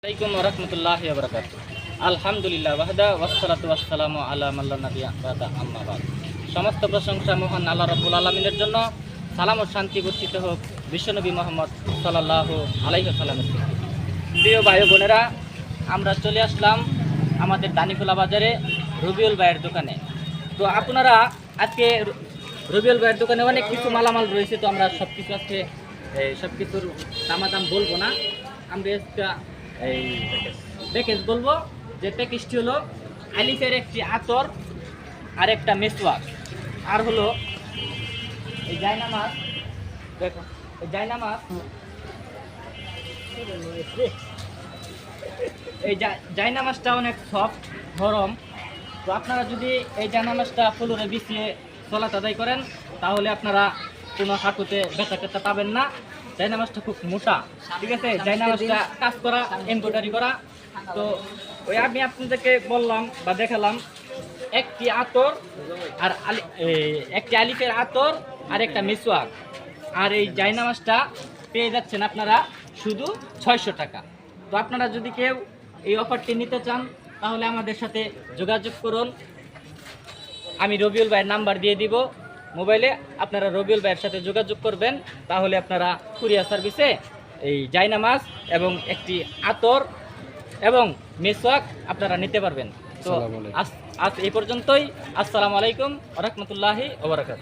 আলাইকুম রহমতুল্লাহি ওয়া বারাকাতুহু। আলহামদুলিল্লাহ ওয়াহদা ওয়াসসালাতু ওয়াসসালামু আলা মান লা নাবিয়্যা বা'দা আম্মা বা'দ। সমস্ত প্রশংসা মহান আল্লাহ রাব্বুল আলামিনের জন্য। সালাম ও শান্তি বর্ষিত হোক বিশ্বনবী মুহাম্মদ সাল্লাল্লাহু আলাইহি ওয়াসাল্লামের প্রতি। প্রিয় ভাই ও বোনেরা, আমরা চলে আসলাম আমাদের দানিখোলা বাজারে রবিউল ভাইয়ের দোকানে। তো আপনারা আজকে রবিউল ভাইয়ের দোকানে অনেক কিছু মালামাল রয়েছে, তো আমরা সবকিছু আজকে সব কিছুর দামাদাম বলবো না। আমরা এই প্যাকেজ বলবো। যে প্যাকেজটি হলো আলিফের একটি আতর আর একটা মেসওয়াক, আর হলো এই জায়নামাজ। দেখো এই জায়নামাজ, এই জায়নামাজটা অনেক সফট নরম। তো আপনারা যদি এই জায়নামাজটা ফ্লোরে বিছিয়ে চলাত আদায় করেন তাহলে আপনারা কোনো হাঁটুতে ব্যথা ট্যাথা পাবেন না। জায়নামাজটা খুব মোটা, ঠিক আছে। জায়নামাজটা কাজ করা, এমব্রয়ডারি করা। তো ওই আমি আপনাদেরকে বললাম বা দেখালাম একটি আতর আর একটি আলিফের আতর আর একটা মিসওয়াক। আর এই জায়নামাজটা পেয়ে যাচ্ছেন আপনারা শুধু 600 টাকা। তো আপনারা যদি কেউ এই অফারটি নিতে চান তাহলে আমাদের সাথে যোগাযোগ করুন। আমি রবিউল ভাইয়ের নাম্বার দিয়ে দিব মোবাইলে, আপনারা রবিউল ভাইয়ের সাথে যোগাযোগ করবেন। তাহলে আপনারা কুরিয়ার সার্ভিসে এই জায়নামাজ এবং একটি আতর এবং মেসওয়াক আপনারা নিতে পারবেন। তো আজ এই পর্যন্তই। আসসালামু আলাইকুম ওয়া রাহমাতুল্লাহি ওয়া বারাকাতুহু।